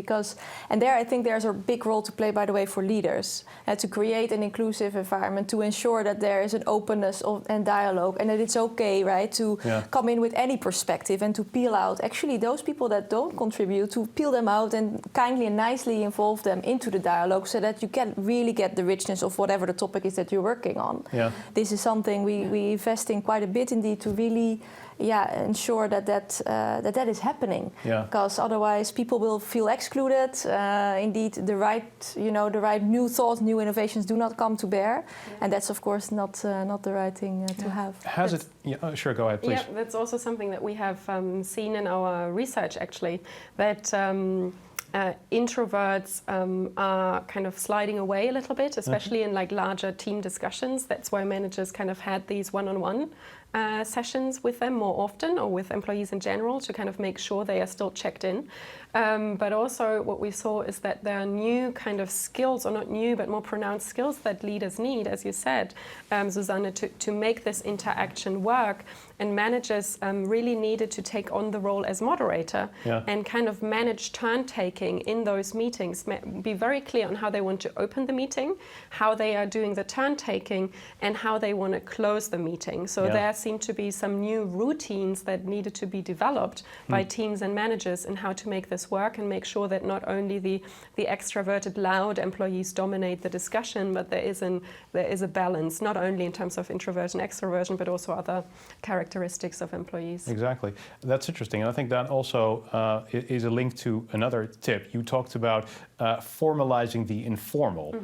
and there I think there's a big role to play, by the way, for leaders, to create an inclusive environment, to ensure that there is an openness and dialogue, and that it's okay, right, to come in with any perspective and to peel out actually those people that don't contribute, to peel them out and kindly and nicely involve them into the dialogue, so that you can really get the richness of whatever the topic is that you're working on. Yeah. This is something we invest in quite a bit indeed, to really ensure that is happening. Yeah. Because otherwise people will feel excluded. Indeed, the right new thoughts, new innovations do not come to bear, and that's of course not the right thing to have. Has it? Yeah, sure. Go ahead, please. Yeah, that's also something that we have seen in our research, actually, that. Introverts are kind of sliding away a little bit, especially in larger team discussions. That's why managers kind of had these one-on-one sessions with them more often, or with employees in general, to kind of make sure they are still checked in. But also what we saw is that there are new kind of skills, or not new, but more pronounced skills that leaders need, as you said, Susanne, to make this interaction work. And managers really needed to take on the role as moderator and kind of manage turn-taking in those meetings, be very clear on how they want to open the meeting, how they are doing the turn-taking, and how they want to close the meeting. So there seemed to be some new routines that needed to be developed by teams and managers in how to make this work and make sure that not only the extroverted, loud employees dominate the discussion, but there is a balance, not only in terms of introversion, extroversion, but also other characteristics of employees. Exactly. That's interesting. And I think that also is a link to another tip. You talked about formalizing the informal.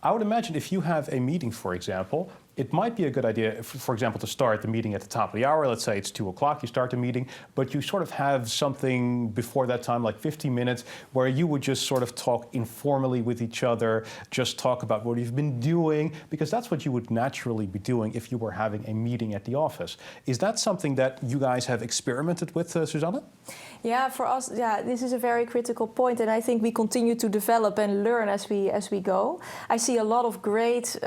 I would imagine if you have a meeting, for example, it might be a good idea, for example, to start the meeting at the top of the hour. Let's say it's 2 o'clock, you start the meeting, but you sort of have something before that time, like 15 minutes, where you would just sort of talk informally with each other, just talk about what you've been doing, because that's what you would naturally be doing if you were having a meeting at the office. Is that something that you guys have experimented with, Susanne? Yeah, for us, this is a very critical point, and I think we continue to develop and learn as we go. I see a lot of great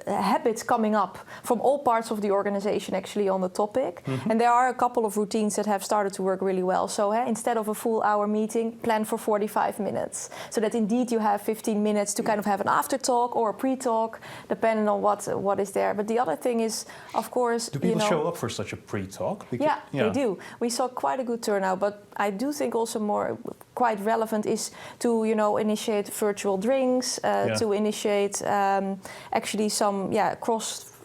habits coming up from all parts of the organization actually on the topic. And there are a couple of routines that have started to work really well. So instead of a full hour meeting, plan for 45 minutes. So that indeed you have 15 minutes to kind of have an after talk or a pre-talk, depending on what is there. But the other thing is, of course, do people show up for such a pre-talk? Yeah, they do. We saw quite a good turnout, but I do think also more quite relevant is to initiate virtual drinks, to initiate actually some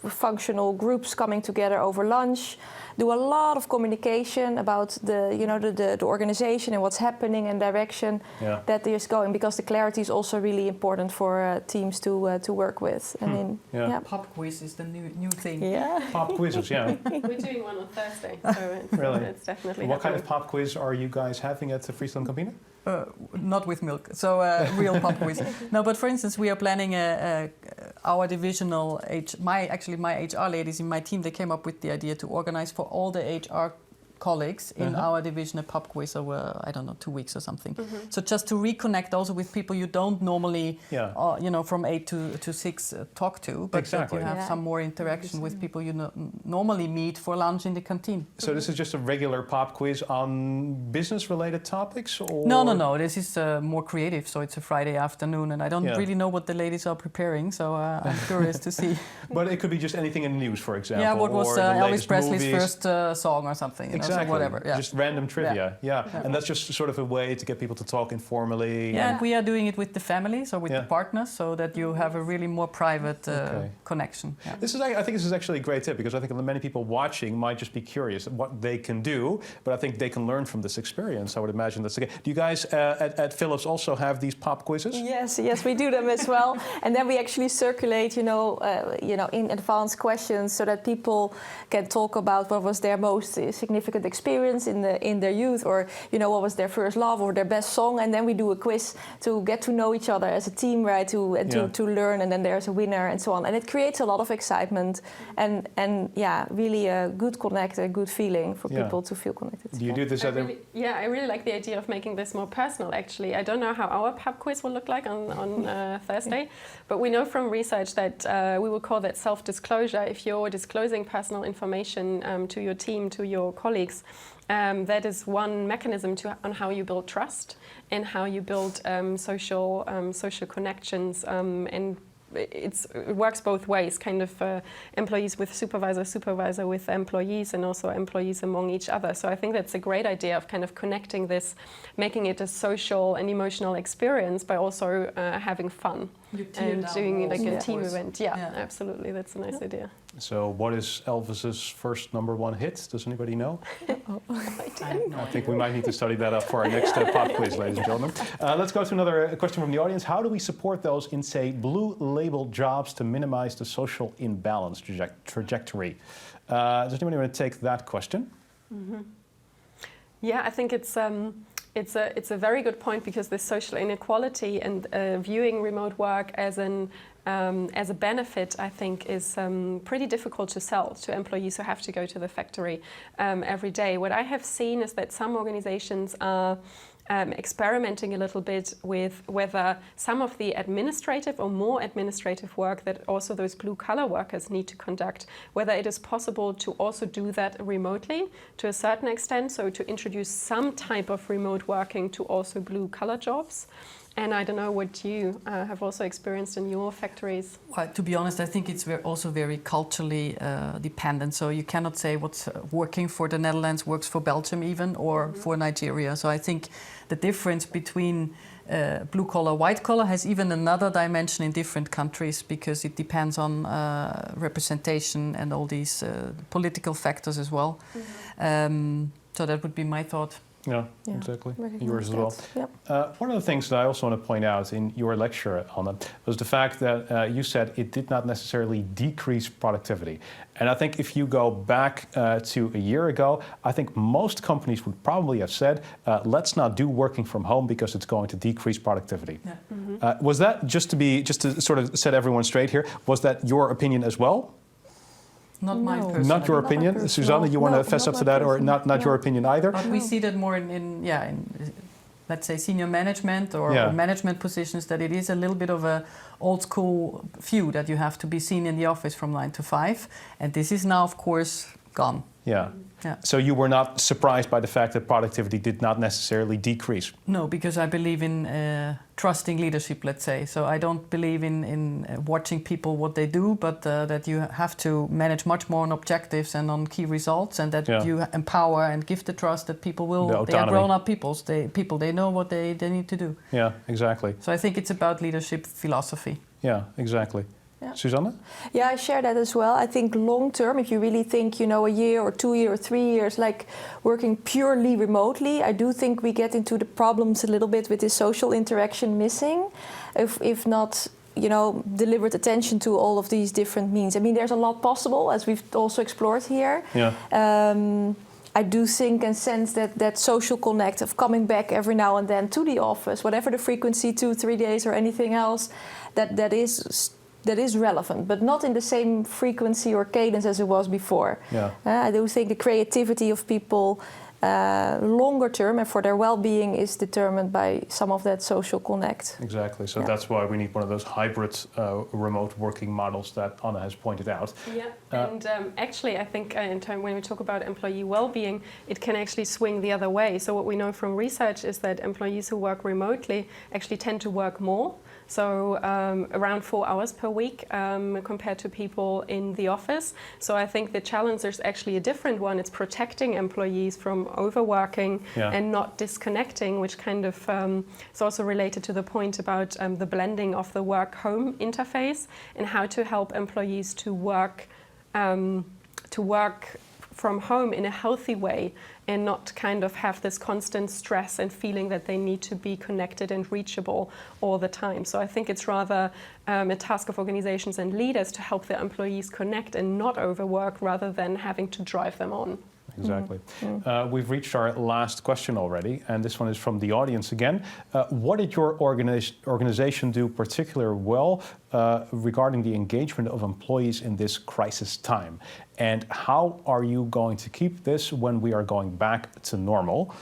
functional groups coming together over lunch, do a lot of communication about the organization and what's happening and direction that is going, because the clarity is also really important for teams to work with. I mean, pub quiz is the new thing. Yeah, pub quizzes. Yeah, we're doing one on Thursday, so really? It's definitely. What kind of pub quiz are you guys having at the Friesland Campina? Not with milk, so real pub quiz. No, but for instance, we are planning our divisional my HR ladies in my team. They came up with the idea to organize for all the HR colleagues in our division a pub quiz over, I don't know, 2 weeks or something. So just to reconnect also with people you don't normally, from 8 to 6 talk to, but that you have some more interaction with people you normally meet for lunch in the canteen. So this is just a regular pub quiz on business-related topics? Or? No. This is more creative, so it's a Friday afternoon, and I don't really know what the ladies are preparing, so I'm curious to see. But it could be just anything in the news, for example. Yeah, what was Elvis Presley's movies. first song or something. Exactly. Whatever. Yeah. Just random trivia. Yeah. And that's just sort of a way to get people to talk informally. Yeah, and we are doing it with the families or with the partners, so that you have a really more private connection. Yeah. I think this is actually a great tip, because I think many people watching might just be curious what they can do, but I think they can learn from this experience. I would imagine that's okay. Do you guys at Philips also have these pop quizzes? Yes, we do them as well. And then we actually circulate, in advance questions, so that people can talk about what was their most significant experience in their youth, or what was their first love or their best song, and then we do a quiz to get to know each other as a team, right? To learn, and then there's a winner and so on, and it creates a lot of excitement and really a good connect, a good feeling for people to feel connected. Do you do this? I really like the idea of making this more personal. Actually, I don't know how our pub quiz will look like on Thursday, but we know from research that we will call that self-disclosure. If you're disclosing personal information to your team, to your colleagues, that is one mechanism on how you build trust and how you build social connections, and it works both ways, kind of employees with supervisor with employees, and also employees among each other. So I think that's a great idea of kind of connecting this, making it a social and emotional experience, by also having fun and doing it like a team event. Yeah, absolutely, that's a nice idea. So what is Elvis's first #1 hit? Does anybody know? I think we might need to study that up for our next pop quiz, ladies and gentlemen. Let's go to another question from the audience. How do we support those in, say, blue label jobs to minimize the social imbalance trajectory? Does anybody want to take that question? Yeah, I think it's a very good point, because this social inequality and viewing remote work as a benefit, I think, is pretty difficult to sell to employees who have to go to the factory every day. What I have seen is that some organizations are experimenting a little bit with whether some of the administrative or more administrative work that also those blue-collar workers need to conduct, whether it is possible to also do that remotely to a certain extent, so to introduce some type of remote working to also blue-collar jobs. And I don't know what you have also experienced in your factories. Well, to be honest, I think it's also very culturally dependent. So you cannot say what's working for the Netherlands works for Belgium even, or for Nigeria. So I think the difference between blue collar, white collar has even another dimension in different countries, because it depends on representation and all these political factors as well. So that would be my thought. Yeah, exactly. Yours as well. Yep. One of the things that I also want to point out in your lecture, Anne, was the fact that you said it did not necessarily decrease productivity. And I think if you go back to a year ago, I think most companies would probably have said, let's not do working from home because it's going to decrease productivity. Yeah. Was that, just to sort of set everyone straight here, was that your opinion as well? Not mine personally. Not your opinion? Susanne, you want to fess up to that, or not your opinion either? But we see that more in let's say, senior management or management positions, that it is a little bit of a old school view that you have to be seen in the office from 9 to 5. And this is now, of course, gone. Yeah. So you were not surprised by the fact that productivity did not necessarily decrease? No, because I believe in trusting leadership, let's say. So I don't believe in watching people what they do, but that you have to manage much more on objectives and on key results, and that you empower and give the trust that people will, they are grown-up people, they know what they need to do. Yeah, exactly. So I think it's about leadership philosophy. Yeah, exactly. Yeah. Susanne? Yeah, I share that as well. I think long term, if you really think, a year or 2 years or 3 years, like working purely remotely, I do think we get into the problems a little bit with this social interaction missing, if not, deliberate attention to all of these different means. I mean, there's a lot possible, as we've also explored here. Yeah. I do think and sense that social connect of coming back every now and then to the office, whatever the frequency, 2-3 days or anything else, that is relevant, but not in the same frequency or cadence as it was before. Yeah. I do think the creativity of people longer term and for their well-being is determined by some of that social connect. Exactly. So that's why we need one of those hybrid remote working models that Anne has pointed out. Yeah. And actually, I think when we talk about employee well-being, it can actually swing the other way. So what we know from research is that employees who work remotely actually tend to work more. So around 4 hours per week compared to people in the office. So I think the challenge is actually a different one. It's protecting employees from overworking and not disconnecting, which kind of is also related to the point about the blending of the work-home interface and how to help employees to work from home in a healthy way and not kind of have this constant stress and feeling that they need to be connected and reachable all the time. So I think it's rather a task of organizations and leaders to help their employees connect and not overwork rather than having to drive them on. Exactly. We've reached our last question already, and this one is from the audience again. What did your organization do particularly well regarding the engagement of employees in this crisis time? And how are you going to keep this when we are going back to normal?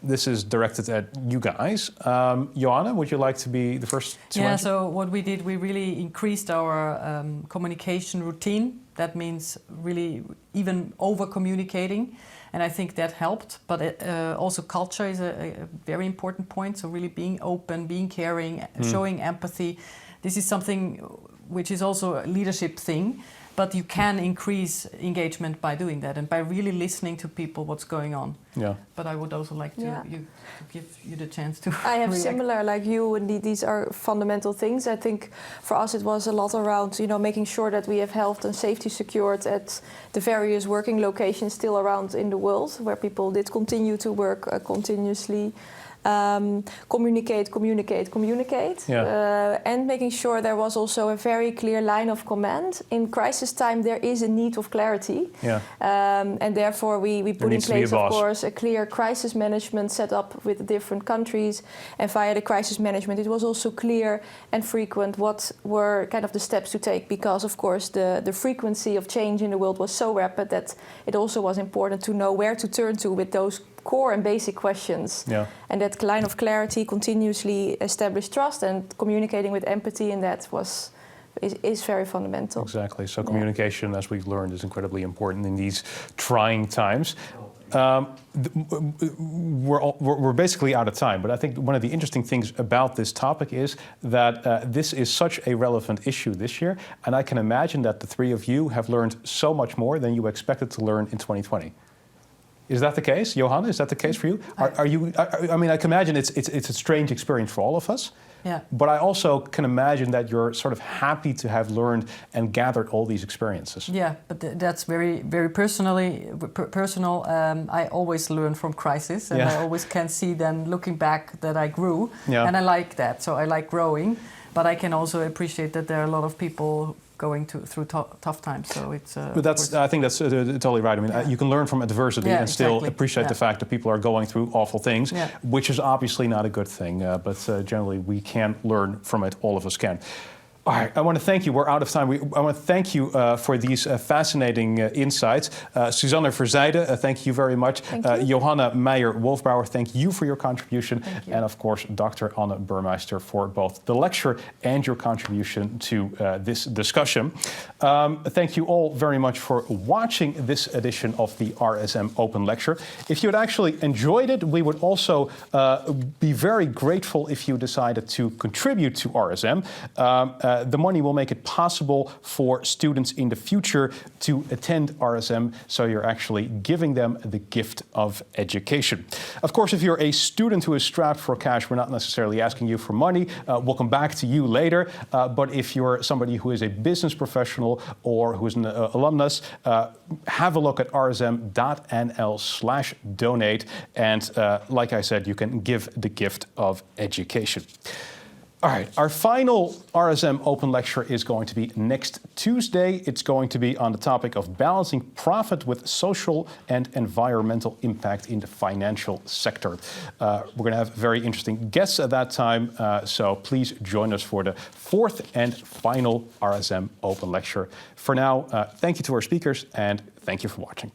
This is directed at you guys. Johanna, would you like to be the first to answer? So what we did, we really increased our communication routine. That means really even over-communicating, and I think that helped. But also culture is a very important point, so really being open, being caring, showing empathy. This is something which is also a leadership thing, but you can increase engagement by doing that and by really listening to people what's going on. Yeah. But I would also like to give you the chance to I have react. similar like you, and these are fundamental things. I think for us it was a lot around making sure that we have health and safety secured at the various working locations still around in the world where people did continue to work continuously. Communicate, and making sure there was also a very clear line of command. In crisis time, there is a need of clarity, and therefore we put in place, of course, a clear crisis management set up with the different countries, and via the crisis management, it was also clear and frequent what were kind of the steps to take, because, of course, the frequency of change in the world was so rapid that it also was important to know where to turn to with those core and basic questions. And that line of clarity, continuously establish trust and communicating with empathy, and that is very fundamental. Exactly. So communication, as we've learned, is incredibly important in these trying times. We're basically out of time, but I think one of the interesting things about this topic is that this is such a relevant issue this year, and I can imagine that the three of you have learned so much more than you expected to learn in 2020. Is that the case, Johanna? Is that the case for you? I mean, I can imagine it's a strange experience for all of us. Yeah. But I also can imagine that you're sort of happy to have learned and gathered all these experiences. Yeah, but that's very, very personal. I always learn from crisis, and I always can see then looking back that I grew, and I like that. So I like growing, but I can also appreciate that there are a lot of people going through tough times, so it's. But I think that's totally right. I mean, you can learn from adversity and still appreciate the fact that people are going through awful things, which is obviously not a good thing. But generally, we can learn from it. All of us can. All right, I want to thank you. We're out of time. I want to thank you for these fascinating insights. Susanne Verzijde, thank you very much. Johanna Meijer-Wolfpauer, thank you for your contribution. And of course, Dr. Anne Burmeister for both the lecture and your contribution to this discussion. Thank you all very much for watching this edition of the RSM Open Lecture. If you had actually enjoyed it, we would also be very grateful if you decided to contribute to RSM. the money will make it possible for students in the future to attend RSM, so you're actually giving them the gift of education. Of course, if you're a student who is strapped for cash, we're not necessarily asking you for money. We'll come back to you later. But if you're somebody who is a business professional or who is an alumnus, have a look at rsm.nl/donate. And like I said, you can give the gift of education. All right, our final RSM Open Lecture is going to be next Tuesday. It's going to be on the topic of balancing profit with social and environmental impact in the financial sector. We're going to have very interesting guests at that time, so please join us for the fourth and final RSM Open Lecture. For now, thank you to our speakers and thank you for watching.